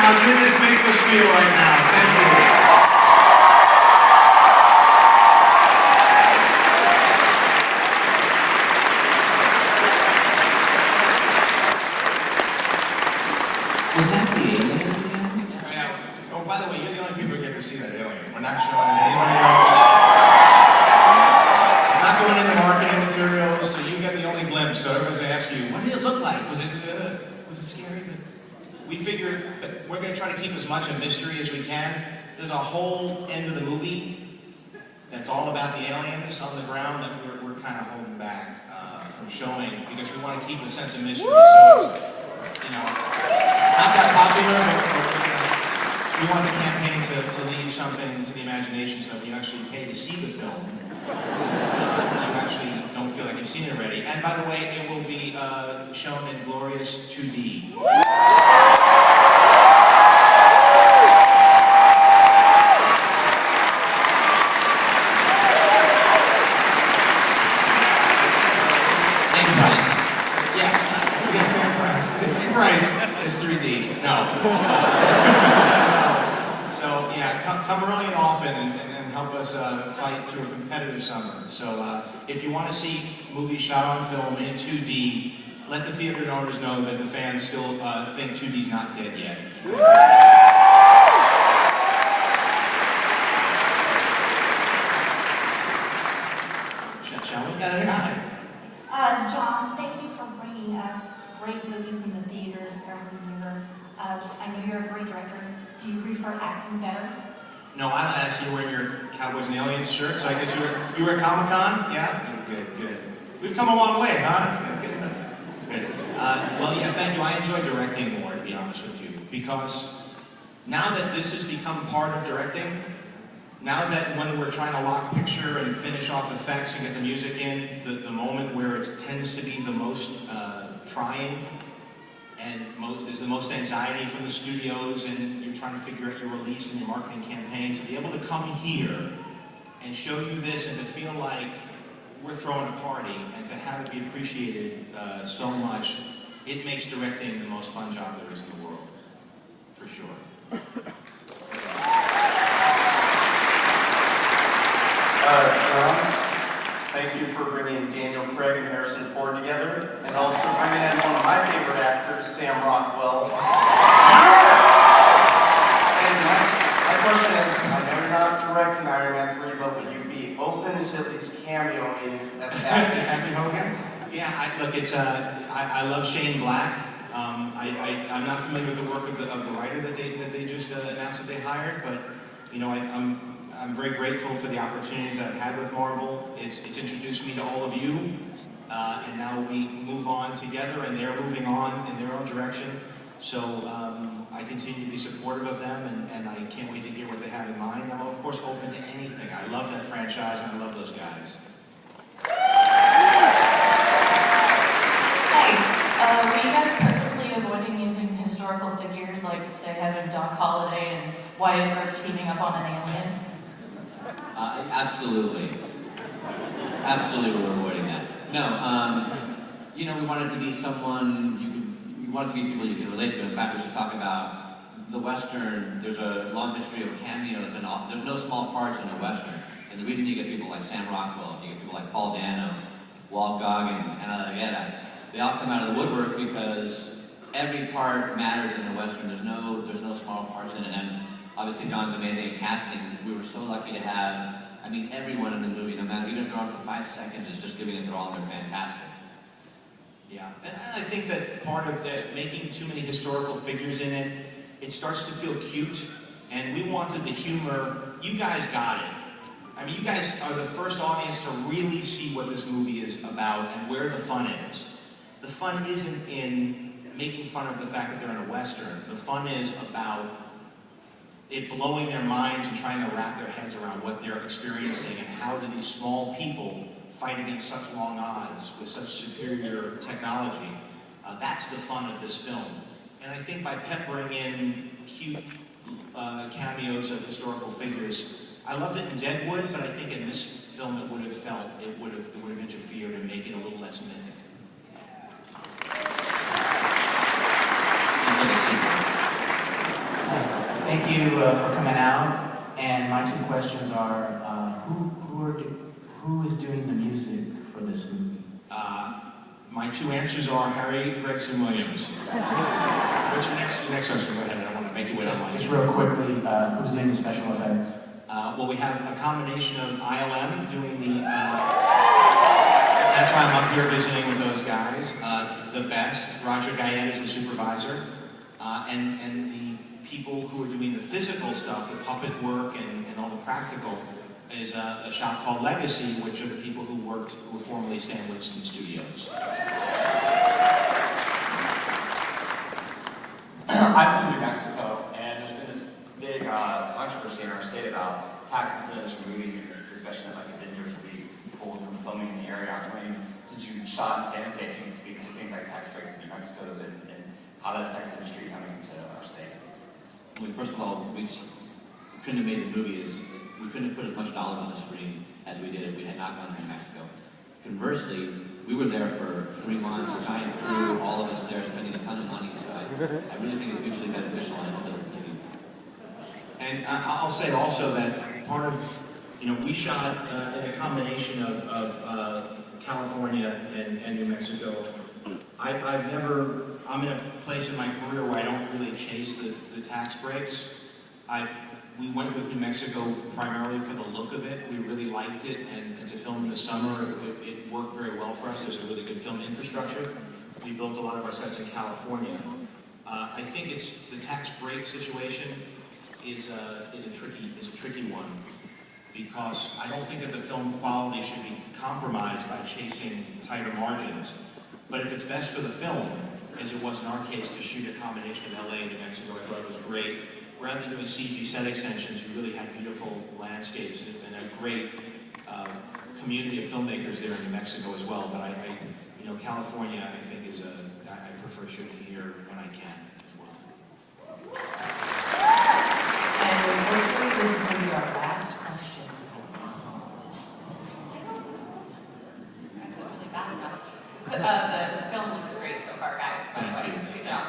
how good this makes us feel right now. Thank you. Was that the alien again? Yeah. Oh, by the way, you're the only people who get to see that alien. We're not showing it to anybody else. It's not going in the marketing materials, so you get the only glimpse. So everyone's going to ask you, what did it look like? Was it scary? We figured that we're going to try to keep as much a mystery as we can. There's a whole end of the movie that's all about the aliens on the ground that we're kind of holding back from showing because we want to keep a sense of mystery. So it's, not that popular, but we want the campaign to leave something to the imagination so that when you actually pay to see the film, you actually don't feel like you've seen it already. And by the way, it will be shown in glorious 2D. It's 3D. No. So yeah, come early and often and help us fight through a competitive summer. So if you want to see movies shot on film in 2D, let the theater owners know that the fans still think 2D's not dead yet. Shall we? John, thank you for bringing us great movies in the theaters every year. I know you're a great director. Do you prefer acting better? No, I see you wearing your Cowboys and Aliens shirt, so I guess you were at Comic-Con? Yeah? Good. We've come a long way, huh? It's getting better. Good. Well, yeah, thank you. I enjoy directing more, to be honest with you, because now that this has become part of directing, now that when we're trying to lock picture and finish off effects and get the music in, the moment where it tends to be the most trying and is the most anxiety from the studios, and you're trying to figure out your release and your marketing campaign, to be able to come here and show you this and to feel like we're throwing a party and to have it be appreciated so much, it makes directing the most fun job there is in the world, for sure. John, thank you for bringing Daniel Craig and Harrison Ford together, and also bringing in one of my favorite actors, Sam Rockwell. And my question is, I know you're not directing Iron Man 3, but would you be open to at least cameoing as Happy Hogan? Yeah, I love Shane Black. I'm not familiar with the work of the writer that they just announced that they hired, but I'm very grateful for the opportunities that I've had with Marvel. It's introduced me to all of you, and now we move on together, and they're moving on in their own direction. So I continue to be supportive of them, and I can't wait to hear what they have in mind. I'm of course open to anything. I love that franchise, and I love those guys. Hey, were you guys purposely avoiding using historical figures like, say, having Doc Holliday and Wyatt Earp teaming up on an alien? Absolutely. Absolutely, we're avoiding that. No, we wanted to be someone we wanted to be people you can relate to. In fact, we should talk about the Western. There's a long history of cameos, and there's no small parts in a Western. And the reason you get people like Sam Rockwell, you get people like Paul Dano, Walt Goggins, Hannah Aguirre, they all come out of the woodwork because every part matters in a Western. There's no small parts in it. And obviously, John's amazing at casting. We were so lucky to have, everyone in the movie, no matter, even if they're on for 5 seconds, is just giving it their all, and they're fantastic. Yeah, and I think that part of that, making too many historical figures in it, it starts to feel cute, and we wanted the humor. You guys got it. You guys are the first audience to really see what this movie is about and where the fun is. The fun isn't in making fun of the fact that they're in a Western. The fun is about it blowing their minds and trying to wrap their heads around what they're experiencing and how do these small people fight against such long odds with such superior technology. That's the fun of this film. And I think by peppering in cute cameos of historical figures, I loved it in Deadwood, but I think in this film it would have interfered and make it a little less mythic. Thank you for coming out. And my two questions are, who is doing the music for this movie? My two answers are Harry, Gregson, Williams. What's your next question? Go ahead. I don't want to make you wait online. Just real quickly, who's doing the special effects? Well, we have a combination of ILM doing the. That's why I'm up here visiting with those guys. The best. Roger Guyette is the supervisor, and the people who are doing the physical stuff, the puppet work and all the practical, is a shop called Legacy, which are the people who were formerly Stan Winston Studios. I'm from New Mexico, and there's been this big controversy in our state about tax incentives for movies, and this discussion that like Avengers will be pulled from filming in the area. I was wondering, since you shot in Santa Fe, if you can speak to things like tax breaks in New Mexico and how that affects the industry coming into our state. Well, first of all, we couldn't have made the movie we couldn't have put as much dollars on the screen as we did if we had not gone to New Mexico. Conversely, we were there for 3 months, giant crew, all of us there spending a ton of money, so I really think it's mutually beneficial and I hope it'll continue. And I'll say also that part of, we shot in a combination of California and New Mexico. I'm in a place in my career where I don't really chase the tax breaks. We went with New Mexico primarily for the look of it. We really liked it, and to film in the summer, it worked very well for us. There's a really good film infrastructure. We built a lot of our sets in California. I think it's the tax break situation is a tricky one, because I don't think that the film quality should be compromised by chasing tighter margins. But if it's best for the film, as it was in our case to shoot a combination of LA and New Mexico, I thought it was great. Rather than doing CG set extensions, you really had beautiful landscapes and a great community of filmmakers there in New Mexico as well. But California, I think I prefer shooting here when I can as well. And unfortunately, this is going to be our last question. So, the film looks great so far, guys. By the way, good job.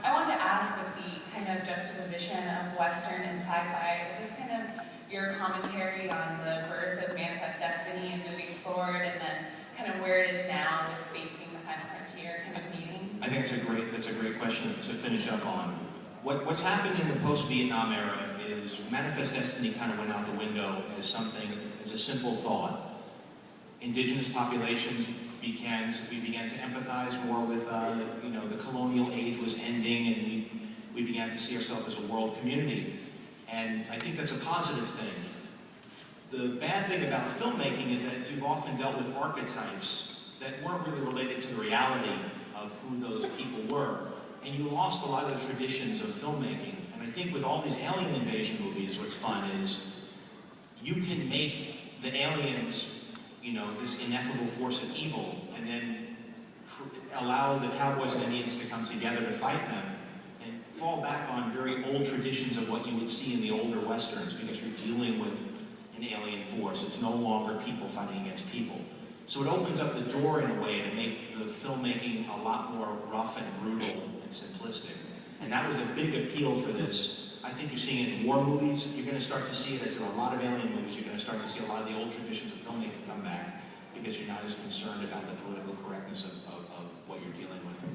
I wanted to ask with the kind of juxtaposition of Western and sci-fi, is this kind of your commentary on the birth of Manifest Destiny and moving forward, and then kind of where it is now with space being the final frontier kind of meeting? I think that's a great question to finish up on. What's happened in the post-Vietnam era is Manifest Destiny kind of went out the window as a simple thought. Indigenous populations we began to empathize more with, the colonial age was ending, and we began to see ourselves as a world community. And I think that's a positive thing. The bad thing about filmmaking is that you've often dealt with archetypes that weren't really related to the reality of who those people were. And you lost a lot of the traditions of filmmaking. And I think with all these alien invasion movies, what's fun is you can make the aliens this ineffable force of evil, and then allow the Cowboys and Indians to come together to fight them, and fall back on very old traditions of what you would see in the older Westerns, because you're dealing with an alien force. It's no longer people fighting against people. So it opens up the door in a way to make the filmmaking a lot more rough and brutal and simplistic. And that was a big appeal for this. I think you're seeing it in war movies. You're going to start to see it as there are a lot of alien movies. You're going to start to see a lot of the old traditions of filmmaking come back, because you're not as concerned about the political correctness of what you're dealing with. You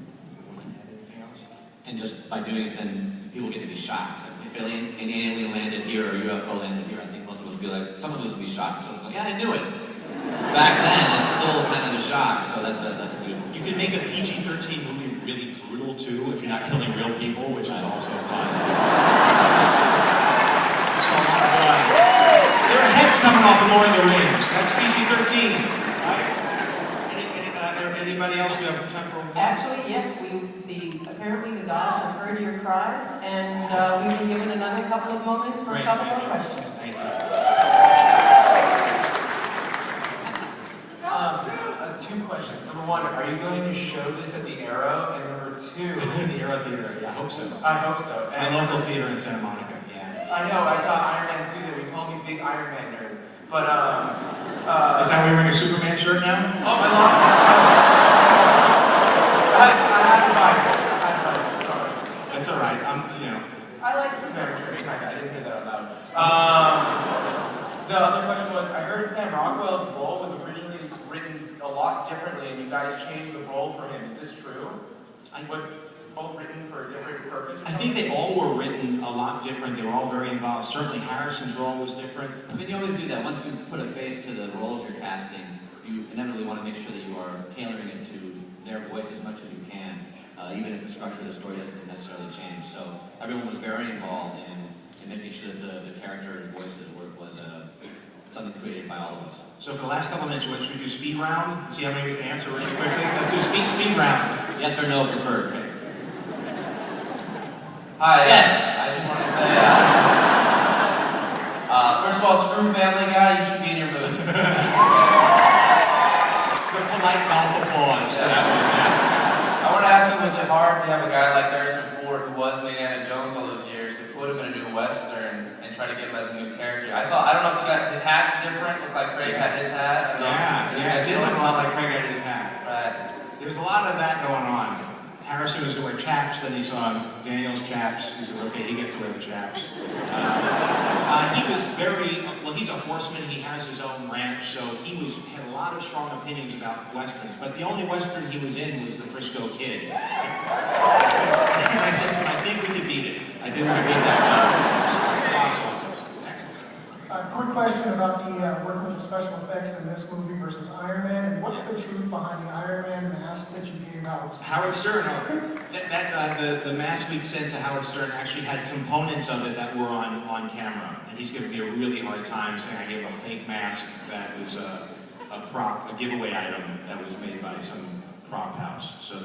want to add anything else? And just by doing it, then people get to be shocked. If an alien landed here or a UFO landed here, I think most of us would be like, some of us would be shocked. Some would be like, yeah, I knew it. Back then, it's still kind of a shock, so that's beautiful. You can make a PG-13 movie really brutal, too, if you're not killing real people, which is also fun. There are heads coming off of Lord of the Rings. That's PG-13, right? Anybody else? We have time for one? Actually, yes, apparently the gods have heard your cries, and we've been given another couple of moments for a couple more questions. Thank you. Two questions. Number one, are you going to show this at the Arrow? And number two, The Era Theater, yeah, I hope so. I hope so. My local theater in Santa Monica, yeah. I know, I saw Iron Man 2 there. We call me Big Iron Man nerd. But, Is that why you're wearing a Superman shirt now? oh, I lost it. I had to buy it. Sorry. That's all right. I like Superman. Both written for a different purpose? I think they all were written a lot different. They were all very involved. Certainly Harrison's role was different. I mean, you always do that. Once you put a face to the roles you're casting, you inevitably want to make sure that you are tailoring it to their voice as much as you can, even if the structure of the story doesn't necessarily change. So everyone was very involved in making sure that the characters' voices was something created by all of us. So for the last couple of minutes, should we do speed round? See how many we can answer really quickly? Let's do speed round. Yes or no preferred. Okay. Hi. Yes. I just want to say, first of all, screw Family Guy. You should be in your movie. Good polite golf applause. I want to ask you, was it hard to have a guy like Harrison Ford, who was Indiana Jones all those years, to put him in a new Western and try to get him as a new character? I don't know if you got, his hat's different, looked like Craig had his hat. I don't know. Yeah, it did look a lot like Craig had his hat. Right. There was a lot of that going on. Harrison was going to wear chaps, then he saw Daniel's chaps. He said, okay, he gets to wear the chaps. He was well, he's a horseman, he has his own ranch, so he had a lot of strong opinions about Westerns, but the only Western he was in was the Frisco Kid. And I said to him, I think we could beat it. I think we could beat that one. Excellent. Quick question about the working with the special effects in this movie versus Iron Man, and what's the truth behind the Iron Man mask that you gave out? Howard Stern, the mask we'd sent to Howard Stern actually had components of it that were on camera, and he's giving me a really hard time saying I gave him a fake mask that was a giveaway item that was made by some prop house. So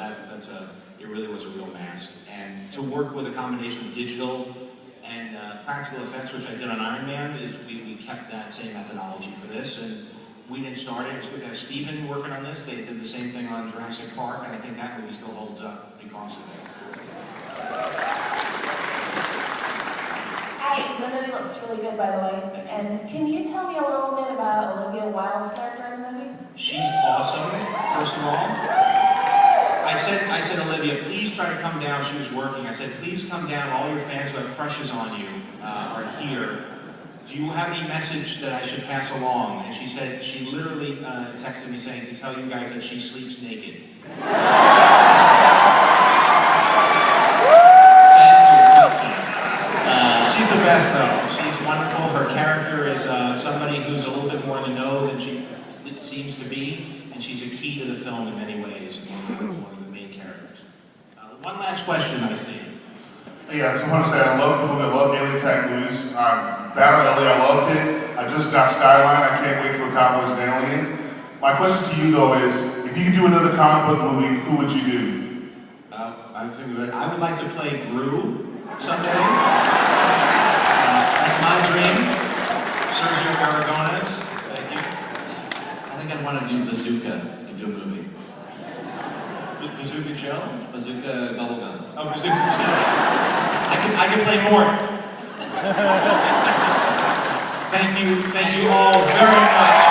it really was a real mask. And to work with a combination of digital and practical effects, which I did on Iron Man, is we kept that same methodology for this, and we didn't start it. It's good to have Steven working on this. They did the same thing on Jurassic Park, and I think that movie still holds up because of it. Hi, the movie looks really good, by the way. And can you tell me a little bit about Olivia Wilde's character in the movie? She's awesome, first of all. I said, Olivia, please try to come down. She was working. I said, please come down. All your fans who have crushes on you are here. Do you have any message that I should pass along? And she said, she literally texted me saying to tell you guys that she sleeps naked. She's the best, though. She's wonderful. Her character is somebody who's a little bit more in the know than she seems to be, and she's a key to the film in many ways, one of the main characters. One last question, I see. Yeah, I just want to say I love the movie. I love alien tag movies. Battle LA, I loved it. I just got Skyline. I can't wait for Cowboys and Aliens. My question to you, though, is if you could do another comic book movie, who would you do? I would like to play Gru someday. That's my dream. Sergio Aragonés. Thank you. I think I'd want to do Bazooka and do a movie. Bazooka Joe? Bazooka Bubblegum. Oh, Bazooka Joe. I can play more. Thank you all very much.